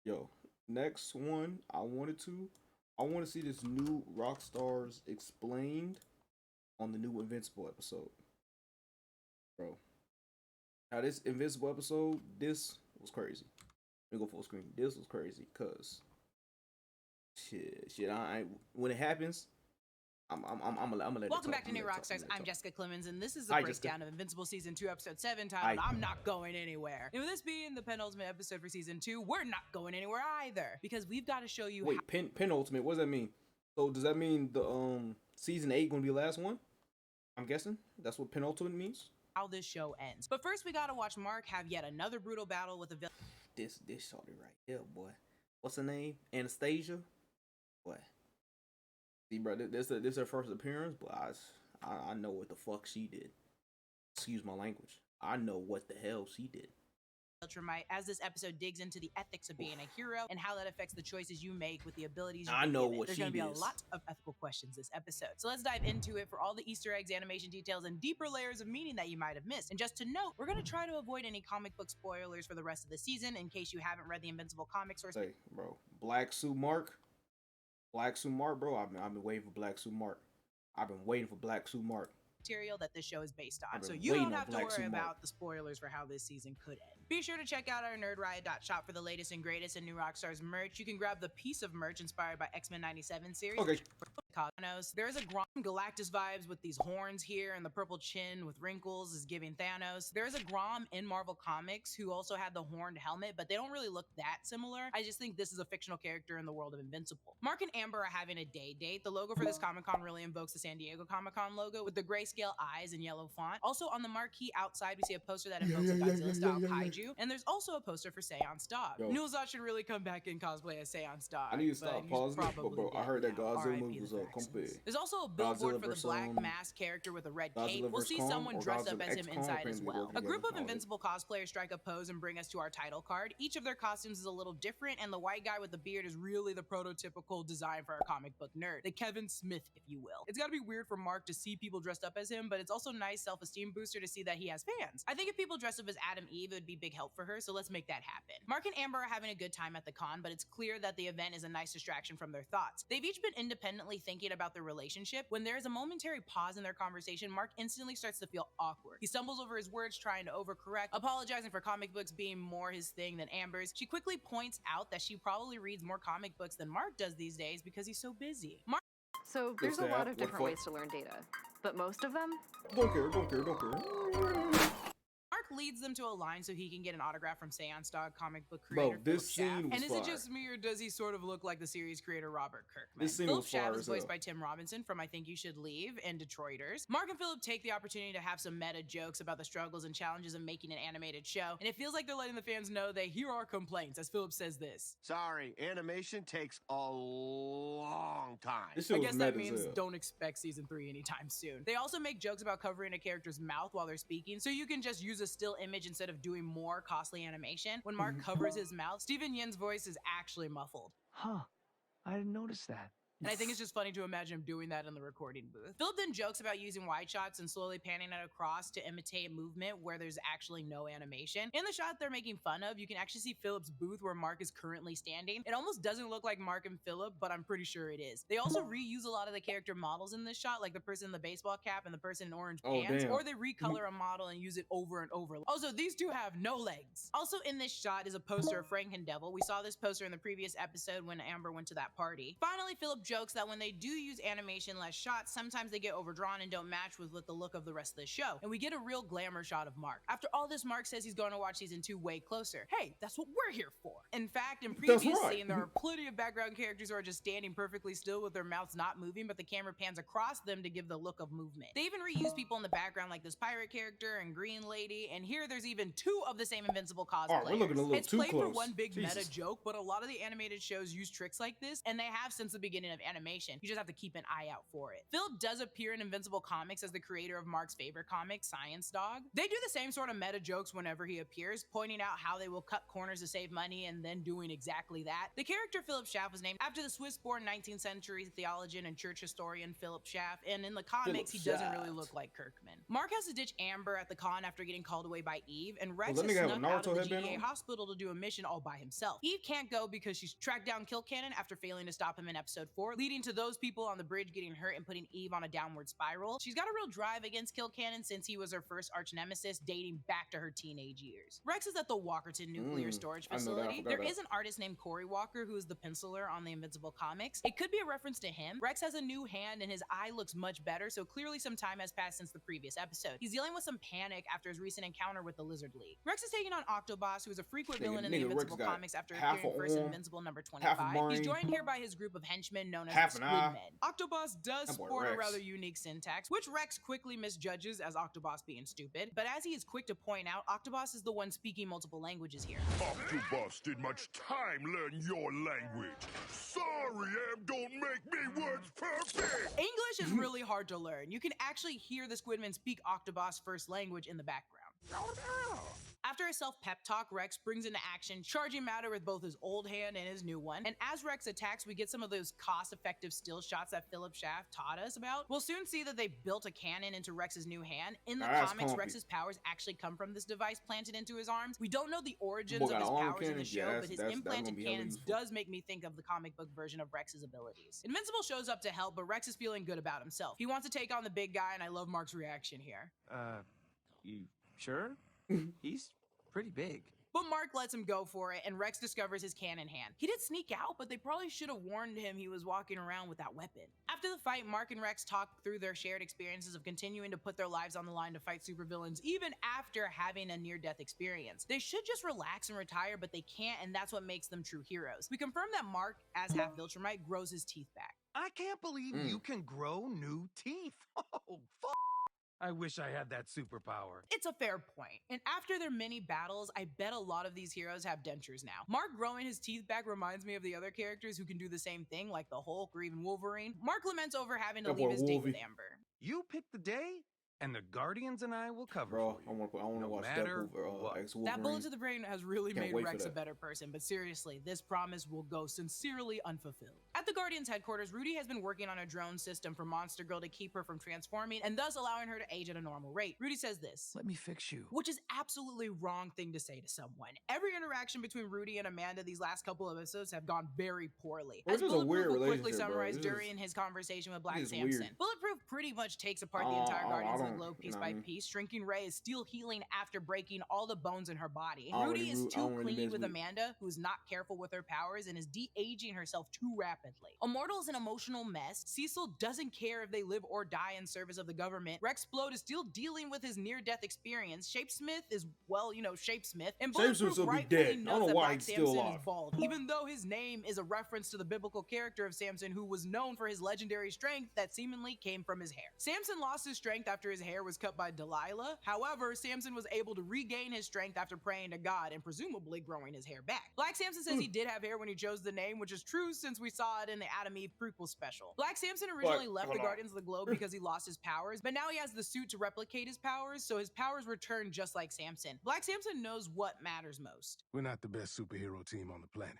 Yo, next one I want to see this new Rockstars explained on the new Invincible episode, bro. Now this Invincible episode, this was crazy. Let me go full screen. This was crazy, cause shit. When it happens, I'm gonna let it Welcome talk. back to I'm gonna New let it talk. I'm Rockstars. gonna let it I'm talk. Jessica Clemens, and this is a Hi, Jessica. breakdown of Invincible Season 2, Episode 7, titled Hi. I'm Not Going Anywhere. And with this being the penultimate episode for Season 2, we're not going anywhere either, because we've got to show you Wait, penultimate. What does that mean? So does that mean the season 8 gonna be the last one? I'm guessing that's what penultimate means. how this show ends. But first, we gotta watch Mark have yet another brutal battle with a villain. This shorty right here, boy. What's her name? Anastasia. What? See, bro, this her first appearance, but I know what the fuck she did. Excuse my language. I know what the hell she did. Ultramite, as this episode digs into the ethics of being a hero and how that affects the choices you make with the abilities you I get know given. what There's she going to be a is. lot of ethical questions this episode. So let's dive into it for all the Easter eggs, animation details, and deeper layers of meaning that you might have missed. And just to note, we're going to try to avoid any comic book spoilers for the rest of the season in case you haven't read the Invincible comics or Hey, bro, Black Suit Mark. Black Suit Mark, bro. I've been waiting for Black Suit Mark. I've been waiting for Black Suit Mark. material that this show is based on, I've so been you waiting don't on have to Black worry Suit Mark. about the spoilers for how this season could end. Be sure to check out our nerdriot.shop for the latest and greatest in New Rockstars merch. You can grab the piece of merch inspired by X-Men 97 series. Okay. Cosmos. There's a Grom Galactus vibes with these horns here, and the purple chin with wrinkles is giving Thanos. There's a Grom in Marvel Comics who also had the horned helmet, but they don't really look that similar. I just think this is a fictional character in the world of Invincible. Mark and Amber are having a day date. The logo for this Comic Con really invokes the San Diego Comic Con logo with the grayscale eyes and yellow font. Also on the marquee outside, we see a poster that invokes a Godzilla-style kaiju, and there's also a poster for Seance Dog. Yo. Newzot should really come back and cosplay as Seance Dog. I need to but stop he's pausing it, but probably bro, I dead heard that now. Godzilla R.I.P. movie was the a Braxtons. company. There's also a billboard Godzilla for the versus, black masked character with a red cape. Godzilla We'll versus see Kong someone or dressed up Godzilla as him X Kong inside as apparently well. working A group of together. Invincible cosplayers strike a pose and bring us to our title card. Each of their costumes is a little different, and the white guy with the beard is really the prototypical design for a comic book nerd. The Kevin Smith, if you will. It's gotta be weird for Mark to see people dressed up as him, but it's also nice self-esteem booster to see that he has fans. I think if people dressed up as Adam Eve, it would be big help for her, so let's make that happen. Mark and Amber are having a good time at the con, but it's clear that the event is a nice distraction from their thoughts. They've each been independently thinking about their relationship. When there is a momentary pause in their conversation, Mark instantly starts to feel awkward. He stumbles over his words, trying to overcorrect, apologizing for comic books being more his thing than Amber's. She quickly points out that she probably reads more comic books than Mark does these days because he's so busy. Mark So there's a lot of What different fuck? ways to learn data, but most of them, Don't care. leads them to a line so he can get an autograph from Seance Dog comic book Bro, creator this Philip Schaff. scene was And is fire. it just me, or does he sort of look like the series creator Robert Kirkman? This scene Philip was fire Schaff is as voiced hell. by Tim Robinson from I Think You Should Leave and Detroiters. Mark and Philip take the opportunity to have some meta jokes about the struggles and challenges of making an animated show, and it feels like they're letting the fans know they hear our complaints, as Philip says this. Sorry, animation takes a long time. This shit I was guess that meta as means hell. don't expect season 3 anytime soon. They also make jokes about covering a character's mouth while they're speaking, so you can just use a still image instead of doing more costly animation. When Mark covers his mouth, Steven Yin's voice is actually muffled. Huh. I didn't notice that. And I think it's just funny to imagine him doing that in the recording booth. Philip then jokes about using wide shots and slowly panning it across to imitate movement where there's actually no animation. In the shot they're making fun of, you can actually see Philip's booth where Mark is currently standing. It almost doesn't look like Mark and Philip, but I'm pretty sure it is. They also reuse a lot of the character models in this shot, like the person in the baseball cap and the person in orange Oh, pants, damn. or they recolor a model and use it over and over. Also, these two have no legs. Also in this shot is a poster of Franken Devil. We saw this poster in the previous episode when Amber went to that party. Finally, Philip jokes that when they do use animation less shots, sometimes they get overdrawn and don't match with the look of the rest of the show, and we get a real glamour shot of Mark. After all this, Mark says he's going to watch season 2 way closer. Hey, that's what we're here for. In fact, in That's previous right. scene, there are plenty of background characters who are just standing perfectly still with their mouths not moving, but the camera pans across them to give the look of movement. They even reuse people in the background like this pirate character and Green Lady, and here there's even 2 of the same Invincible cosplayers. Alright, we're looking a little It's too played for close. one big Jesus. meta joke, but a lot of the animated shows use tricks like this, and they have since the beginning of of animation. You just have to keep an eye out for it. Philip does appear in Invincible Comics as the creator of Mark's favorite comic, Science Dog. They do the same sort of meta jokes whenever he appears, pointing out how they will cut corners to save money and then doing exactly that. The character Philip Schaff was named after the Swiss-born 19th century theologian and church historian Philip Schaff, and in the comics, he doesn't really look like Kirkman. Mark has to ditch Amber at the con after getting called away by Eve, and Rex is snuck out of the GEA hospital to do a mission all by himself. Eve can't go because she's tracked down Kilcannon after failing to stop him in episode 4, leading to those people on the bridge getting hurt and putting Eve on a downward spiral. She's got a real drive against Kilcannon since he was her first arch nemesis dating back to her teenage years. Rex is at the Walkerton nuclear storage facility. There is an artist named Cory Walker who is the penciler on the Invincible comics. It could be a reference to him. Rex has a new hand and his eye looks much better, so clearly some time has passed since the previous episode. He's dealing with some panic after his recent encounter with the Lizard League. Rex is taking on Octoboss, who is a frequent villain in the Invincible comics after appearing first in Invincible number 25. He's joined here by his group of henchmen known as the Squidmen. Octoboss does sport a rather unique syntax, which Rex quickly misjudges as Octoboss being stupid, but as he is quick to point out, Octoboss is the one speaking multiple languages here. Octoboss did much time learn your language. Sorry, Am, don't make me words perfect. English is really hard to learn. You can actually hear the Squidmen speak Octoboss' first language in the background. After a self-pep talk, Rex brings into action charging matter with both his old hand and his new one, and as Rex attacks, we get some of those cost-effective still shots that Philip Schaff taught us about. We'll soon see that they built a cannon into Rex's new hand. In the comics, Rex's powers actually come from this device planted into his arms. We don't know the origins of his powers in the show, but his implanted cannons does make me think of the comic book version of Rex's abilities. Invincible shows up to help, but Rex is feeling good about himself. He wants to take on the big guy, and I love Mark's reaction here. You sure? He's pretty big. But Mark lets him go for it, and Rex discovers his cannon hand. He did sneak out, but they probably should have warned him he was walking around with that weapon. After the fight, Mark and Rex talk through their shared experiences of continuing to put their lives on the line to fight supervillains, even after having a near-death experience. They should just relax and retire, but they can't, and that's what makes them true heroes. We confirm that Mark, as half Viltrumite, grows his teeth back. I can't believe you can grow new teeth. Oh, fuck. I wish I had that superpower. It's a fair point. And after their many battles, I bet a lot of these heroes have dentures now. Mark growing his teeth back reminds me of the other characters who can do the same thing, like the Hulk or even Wolverine. Mark laments over having to leave his date with Amber. You pick the day, and the Guardians and I will cover Bro, for you. I want to watch Deadpool. That bullet to the brain has really made Rex a better person, but seriously, this promise will go sincerely unfulfilled. At the Guardians headquarters, Rudy has been working on a drone system for Monster Girl to keep her from transforming and thus allowing her to age at a normal rate. Rudy says this: "Let me fix you." Which is absolutely wrong thing to say to someone. Every interaction between Rudy and Amanda these last couple of episodes have gone very poorly. As Bulletproof will quickly summarize during his conversation with Black Samson. Bulletproof pretty much takes apart the entire Guardians of the Globe piece by piece. Shrinking Ray is still healing after breaking all the bones in her body. Rudy is too clingy with Amanda, who is not careful with her powers and is de-aging herself too rapidly. Immortal is an emotional mess. Cecil doesn't care if they live or die in service of the government. Rexplode is still dealing with his near-death experience. Shapesmith is, well, you know, Shapesmith. And Bulletproof rightfully knows that Black Samson is bald, even though his name is a reference to the biblical character of Samson, who was known for his legendary strength that seemingly came from his hair. Samson lost his strength after his hair was cut by Delilah. However, Samson was able to regain his strength after praying to God and presumably growing his hair back. Black Samson says he did have hair when he chose the name, which is true since we saw it in the Adam Eve prequel special. Black Samson originally left the Guardians of the Globe because he lost his powers, but now he has the suit to replicate his powers, so his powers return just like Samson. Black Samson knows what matters most. We're not the best superhero team on the planet.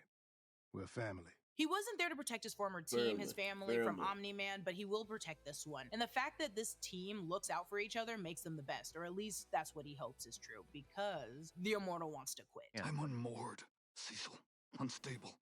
We're family. He wasn't there to protect his former team, his family, from Omni-Man, but he will protect this one. And the fact that this team looks out for each other makes them the best, or at least that's what he hopes is true, because the Immortal wants to quit. I'm unmoored, Cecil. Unstable.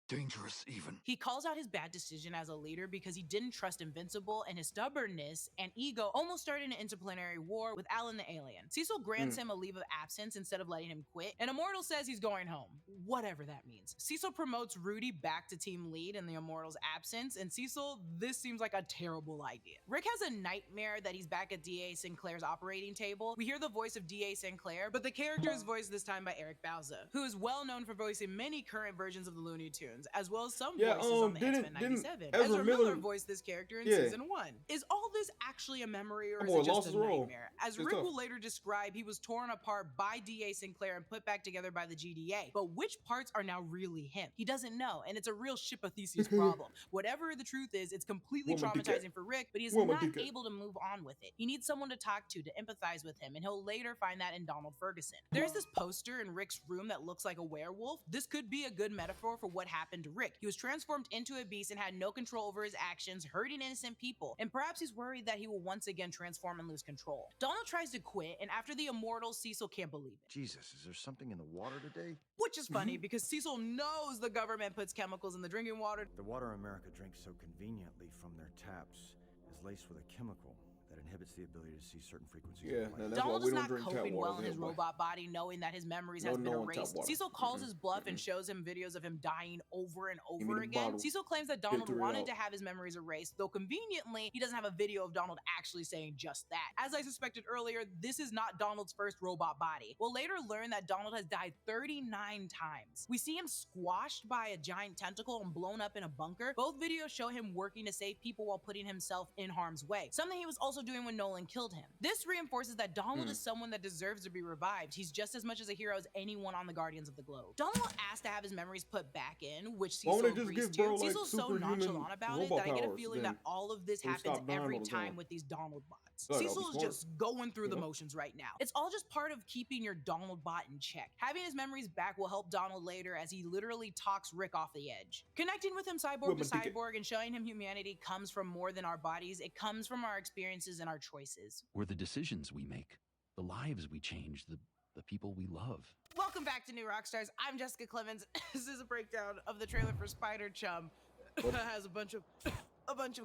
Dangerous, even. He calls out his bad decision as a leader because he didn't trust Invincible, and his stubbornness and ego almost started an interplanetary war with Alan the alien. Cecil grants him a leave of absence instead of letting him quit, and Immortal says he's going home, whatever that means. Cecil promotes Rudy back to team lead in the Immortal's absence, and Cecil, this seems like a terrible idea. Rick has a nightmare that he's back at D.A. Sinclair's operating table. We hear the voice of D.A. Sinclair, but the character is voiced this time by Eric Bauza, who is well known for voicing many current versions of the Looney Tunes. Returns, as well as some Yeah, voices on the didn't- X-Men didn't 97. Ezra Miller voiced this character in Yeah. season 1. Is all this actually a memory, or That is boy it just lost a his role. nightmare? As It's Rick tough. will later describe, he was torn apart by D.A. Sinclair and put back together by the GDA. But which parts are now really him? He doesn't know, and it's a real ship of Theseus problem. Whatever the truth is, it's completely Where my dick at? traumatizing for Rick, but he's Where my not dick at? able to move on with it. He needs someone to talk to empathize with him, and he'll later find that in Donald Ferguson. There's this poster in Rick's room that looks like a werewolf. This could be a good metaphor for what happened to Rick. He was transformed into a beast and had no control over his actions, hurting innocent people, and perhaps he's worried that he will once again transform and lose control. Donald tries to quit, and after the immortal, Cecil can't believe it. Jesus, is there something in the water today? Which is funny because Cecil knows the government puts chemicals in the drinking water. The water America drinks so conveniently from their taps is laced with a chemical that inhibits the ability to see certain frequencies. Yeah, of light. that's why Donald we is don't not drink tap coping water well in his here, boy. robot body, knowing that his memories No, has been no, tap erased. water. Cecil calls his bluff and shows him videos of him dying over and me over the again. bottle. Cecil claims that Get Donald through it wanted out. to have his memories erased, though conveniently, he doesn't have a video of Donald actually saying just that. As I suspected earlier, this is not Donald's first robot body. We'll later learn that Donald has died 39 times. We see him squashed by a giant tentacle and blown up in a bunker. Both videos show him working to save people while putting himself in harm's way, something he was also doing when Nolan killed him. This reinforces that Donald is someone that deserves to be revived. He's just as much as a hero as anyone on the Guardians of the Globe. Donald asked to have his memories put back in, which Why Cecil don't they just agrees give to. bro, like, Cecil's so superhuman nonchalant about it robot that I get a powers feeling then? that all of this So we happens stop dying every all the time time. with these Donald bots. Good, I'll be Cecil's smart. just going through the You know? motions right now. It's all just part of keeping your Donald bot in check. Having his memories back will help Donald later as he literally talks Rick off the edge. Connecting with him cyborg Where to my dick at? cyborg and showing him humanity comes from more than our bodies. It comes from our experiences and our choices. Were the decisions we make, the lives we change, the people we love. Welcome back to New Rockstars. I'm Jessica Clemens. This is a breakdown of the trailer for Spider Chum. It has a bunch of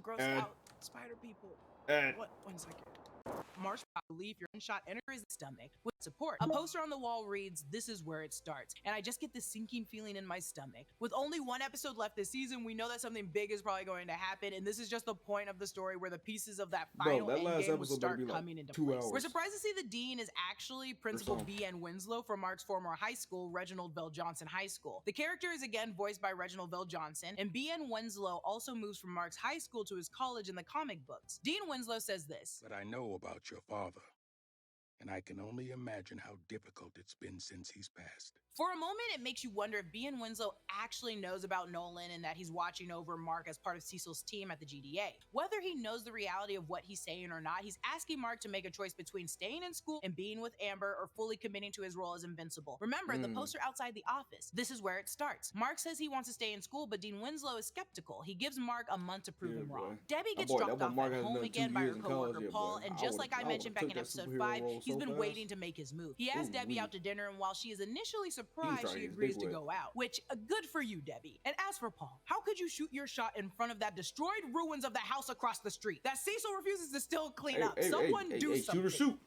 grossed out spider people. One second. Marsh belief your gunshot enters his stomach with support. A poster on the wall reads, "This is where it starts." And I just get this sinking feeling in my stomach. With only one episode left this season, we know that something big is probably going to happen, and this is just the point of the story where the pieces of that final that last endgame will episode better start be like coming into 2 place. hours. We're surprised to see the dean is actually Principal something. B.N. Winslow from Mark's former high school, Reginald Vell Johnson High School. The character is again voiced by Reginald Vell Johnson, and B.N. Winslow also moves from Mark's high school to his college in the comic books. Dean Winslow says this. But I know about your father, and I can only imagine how difficult it's been since he's passed. For a moment, it makes you wonder if B.N. Winslow actually knows about Nolan and that he's watching over Mark as part of Cecil's team at the GDA. Whether he knows the reality of what he's saying or not, he's asking Mark to make a choice between staying in school and being with Amber or fully committing to his role as Invincible. Remember, the poster outside the office. This is where it starts. Mark says he wants to stay in school, but Dean Winslow is skeptical. He gives Mark a month to prove him wrong. Debbie gets dropped off at home again by her coworker Paul, and just like I mentioned back in episode 5, he's been waiting to make his move. He asks Debbie out to dinner, and while she is initially surprised, she agrees to go out, which good for you, Debbie. And as for Paul, how could you shoot your shot in front of that destroyed ruins of the house across the street that Cecil refuses to still clean up? Someone do something. Shoot.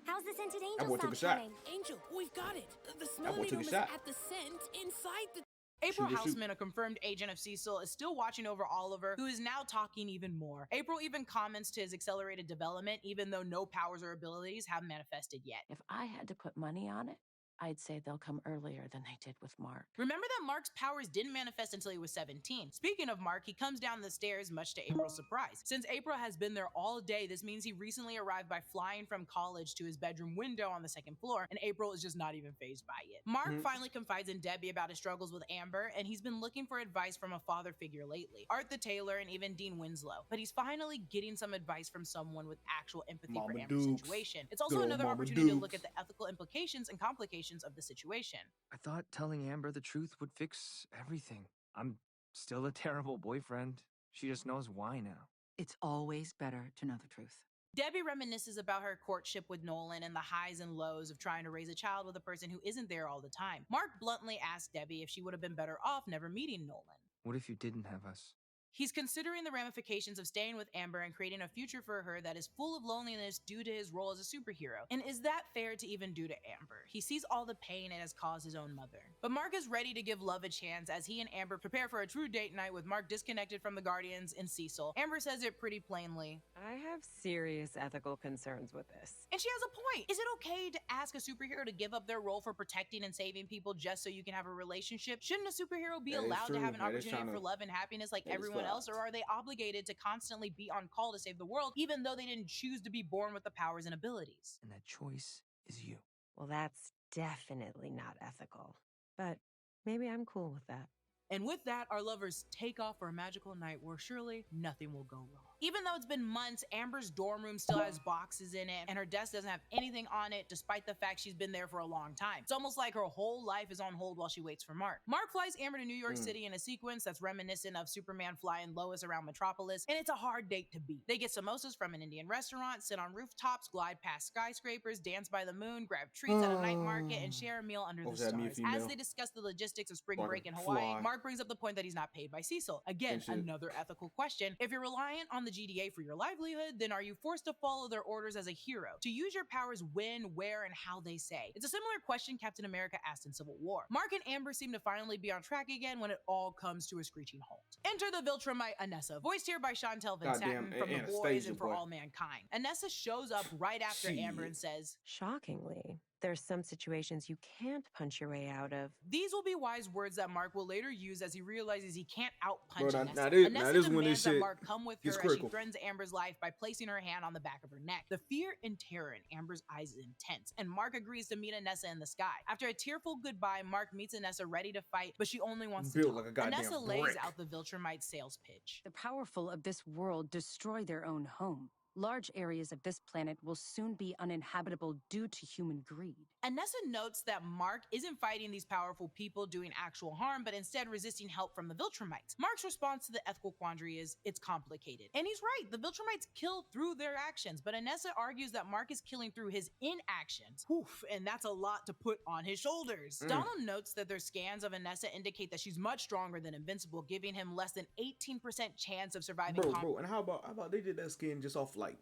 How's the scented That boy angel took a sound shot. coming? Angel, we've got it. The boy smelling took a room is shot. at the scent inside the... April Shoot. Houseman, a confirmed agent of Cecil, is still watching over Oliver, who is now talking even more. April even comments to his accelerated development, even though no powers or abilities have manifested yet. If I had to put money on it, I'd say they'll come earlier than they did with Mark. Remember that Mark's powers didn't manifest until he was 17. Speaking of Mark, he comes down the stairs much to April's surprise. Since April has been there all day, this means he recently arrived by flying from college to his bedroom window on the second floor, and April is just not even fazed by it. Mark finally confides in Debbie about his struggles with Amber, and he's been looking for advice from a father figure lately. Art the Tailor and even Dean Winslow. But he's finally getting some advice from someone with actual empathy for Mama Amber's Dukes. situation. It's also Good another Mama opportunity to look Dukes. at the ethical implications and complications of the situation. I thought telling Amber the truth would fix everything. I'm still a terrible boyfriend. She just knows why now. It's always better to know the truth. Debbie reminisces about her courtship with Nolan and the highs and lows of trying to raise a child with a person who isn't there all the time. Mark bluntly asked Debbie if she would have been better off never meeting Nolan. What if you didn't have us? He's considering the ramifications of staying with Amber and creating a future for her that is full of loneliness due to his role as a superhero. And is that fair to even do to Amber? He sees all the pain it has caused his own mother. But Mark is ready to give love a chance as he and Amber prepare for a true date night with Mark disconnected from the Guardians and Cecil. Amber says it pretty plainly. I have serious ethical concerns with this. And she has a point. Is it okay to ask a superhero to give up their role for protecting and saving people just so you can have a relationship? Shouldn't a superhero be allowed to have an opportunity for love and happiness like everyone else, or are they obligated to constantly be on call to save the world even though they didn't choose to be born with the powers and abilities? And that choice is you. Well, that's definitely not ethical. But maybe I'm cool with that. And with that, our lovers take off for a magical night where surely nothing will go wrong. Even though it's been months, Amber's dorm room still has boxes in it, and her desk doesn't have anything on it despite the fact she's been there for a long time. It's almost like her whole life is on hold while she waits for Mark. Mark flies Amber to New York City in a sequence that's reminiscent of Superman flying Lois around Metropolis, and it's a hard date to beat. They get samosas from an Indian restaurant, sit on rooftops, glide past skyscrapers, dance by the moon, grab treats at a night market, and share a meal under the stars. As they discuss the logistics of spring break in Hawaii, Mark brings up the point that he's not paid by Cecil. Again, another ethical question. If you're reliant on the GDA for your livelihood, then are you forced to follow their orders as a hero? To use your powers when, where, and how they say? It's a similar question Captain America asked in Civil War. Mark and Amber seem to finally be on track again when it all comes to a screeching halt. Enter the Viltrumite Anissa, voiced here by Chantel Vinsatin from The Boys and For All Mankind. Anissa shows up right after Amber and says, shockingly, there's some situations you can't punch your way out of. These will be wise words that Mark will later use as he realizes he can't outpunch Bro, Anissa. this demands that Mark come with her as she threatens Amber's life by placing her hand on the back of her neck. The fear and terror in Amber's eyes is intense, and Mark agrees to meet Anissa in the sky. After a tearful goodbye, Mark meets Anissa ready to fight, but she only wants to talk. Like a goddamn Anissa lays out the Viltrumite sales pitch. The powerful of this world destroy their own home. Large areas of this planet will soon be uninhabitable due to human greed. Anissa notes that Mark isn't fighting these powerful people doing actual harm, but instead resisting help from the Viltrumites. Mark's response to the ethical quandary is, it's complicated. And he's right, the Viltrumites kill through their actions, but Anissa argues that Mark is killing through his inactions. Oof, and that's a lot to put on his shoulders. Donald notes that their scans of Anissa indicate that she's much stronger than Invincible, giving him less than 18% chance of surviving. Bro, and how about they did that skin just off like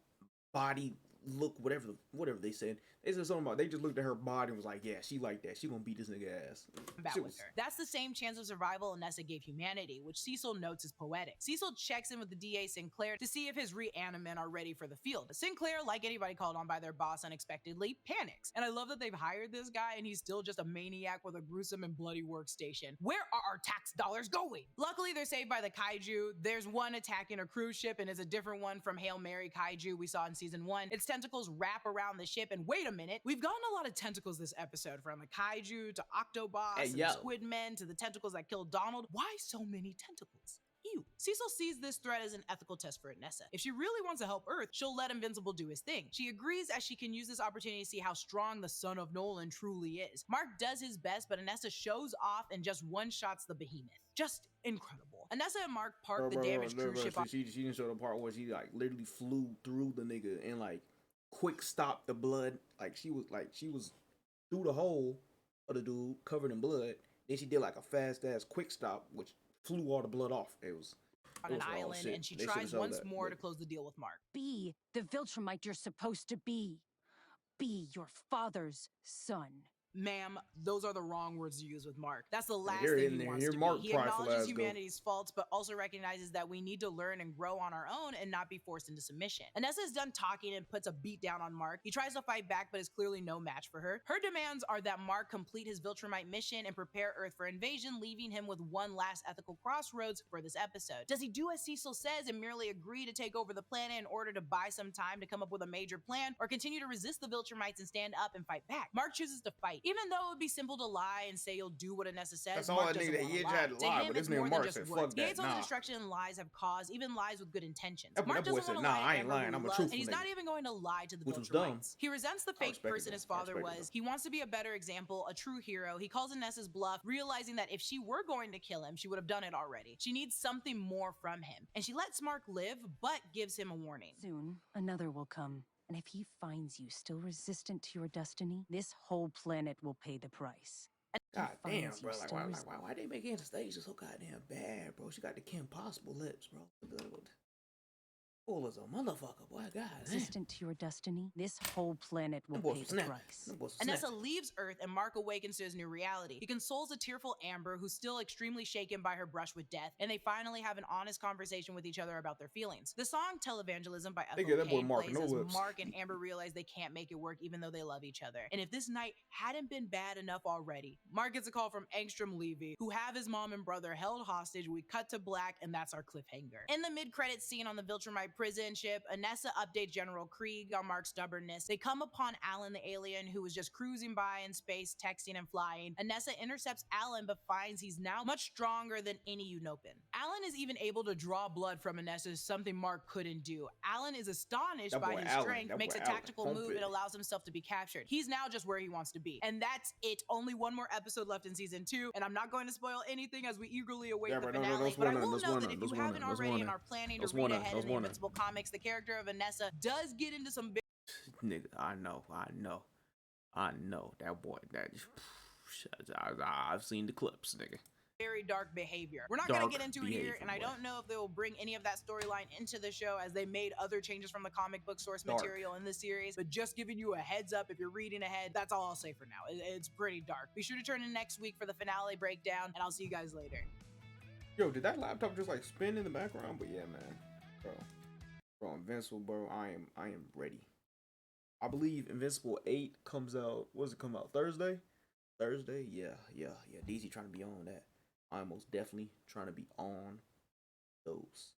body look, whatever they said. They said something about, they just looked at her body and was like, yeah, she like that. She gonna beat this nigga ass. With her. That's the same chance of survival Anissa gave humanity, which Cecil notes is poetic. Cecil checks in with the DA Sinclair to see if his reanimen are ready for the field. But Sinclair, like anybody called on by their boss unexpectedly, panics. And I love that they've hired this guy and he's still just a maniac with a gruesome and bloody workstation. Where are our tax dollars going? Luckily, they're saved by the kaiju. There's one attacking a cruise ship and is a different one from Hail Mary kaiju we saw in season 1. Its tentacles wrap around the ship, and wait a minute, we've gotten a lot of tentacles this episode, from the kaiju to Octoboss and the Squid Men to the tentacles that killed Donald. Why so many tentacles? Ew. Cecil sees this threat as an ethical test for Anissa. If she really wants to help Earth, she'll let Invincible do his thing. She agrees as she can use this opportunity to see how strong the son of Nolan truly is. Mark does his best, but Anissa shows off and just one-shots the behemoth. Just incredible. Anissa and Mark park the damaged cruise ship. She didn't show the part where she like literally flew through the nigga and like quick stopped the blood. Like she was through the hole of the dude covered in blood. Then she did like a fast ass quick stop, which flew all the blood off. It was on an island, and she tries once more to close the deal with Mark. Be the Viltrumite you're supposed to be. Be your father's son. Ma'am, those are the wrong words to use with Mark. That's the last thing he wants to be. He acknowledges humanity's faults, but also recognizes that we need to learn and grow on our own and not be forced into submission. Anissa is done talking and puts a beat down on Mark. He tries to fight back, but is clearly no match for her. Her demands are that Mark complete his Viltrumite mission and prepare Earth for invasion, leaving him with one last ethical crossroads for this episode. Does he do as Cecil says and merely agree to take over the planet in order to buy some time to come up with a major plan, or continue to resist the Viltrumites and stand up and fight back? Mark chooses to fight. Even though it would be simple to lie and say you'll do what Anissa says, that's Mark all I doesn't need. He tried to lie, but his name Mark said, fuck that. He hates all the destruction and lies have caused, even lies with good intentions. Mark doesn't want to lie. I ain't lying. I'm a truthful nigga. And he's not even going to lie to the Viltrumites. He resents the fake person his father was. He wants to be a better example, a true hero. He calls Anissa's bluff, realizing that if she were going to kill him, she would have done it already. She needs something more from him. And she lets Mark live, but gives him a warning. Soon, another will come. And if he finds you still resistant to your destiny, this whole planet will pay the price. God damn, finds bro. you Like, still why they make Anastasia so goddamn bad, bro? She got the Kim Possible lips, bro. Cool as a motherfucker, boy. God damn. resistant to your destiny, this whole planet will Them boys pay was the snapping. price. Them boys was Anissta snapping. leaves Earth and Mark awakens to his new reality. He consoles a tearful Amber, who's still extremely shaken by her brush with death, and they finally have an honest conversation with each other about their feelings. The song Televangelism by They Ethel get that boy Cain Mark plays no as lips. Mark and Amber realize they can't make it work even though they love each other. And if this night hadn't been bad enough already, Mark gets a call from Angstrom Levy, who have his mom and brother held hostage. We cut to black, and that's our cliffhanger. In the mid-credits scene on the Viltrumite prison ship, Anistta updates General Krieg on Mark's stubbornness. They come upon Alan the alien, who was just cruising by in space, texting and flying. Anistta intercepts Alan, but finds he's now much stronger than any Unopan. Alan is even able to draw blood from Anistta, something Mark couldn't do. Alan is astonished by his strength, makes a tactical move, and allows himself to be captured. He's now just where he wants to be. And that's it. Only one more episode left in season 2, and I'm not going to spoil anything as we eagerly await the finale, but I will know that if you haven't already and are planning to read ahead in the Invincible comics, the character of Anistta does get into some big Nigga, I know. That boy, I've seen the clips, nigga. very dark behavior. We're not going to get into it here, and I don't know if they will bring any of that storyline into the show as they made other changes from the comic book source material in the series, but just giving you a heads up if you're reading ahead, that's all I'll say for now. It's pretty dark. Be sure to tune in next week for the finale breakdown, and I'll see you guys later. Yo, did that laptop just like spin in the background? But yeah, man, bro, Invincible, bro, I am ready. I believe Invincible 8 comes out. What does it come out? Thursday? Yeah. DZ trying to be on that. I'm most definitely trying to be on those.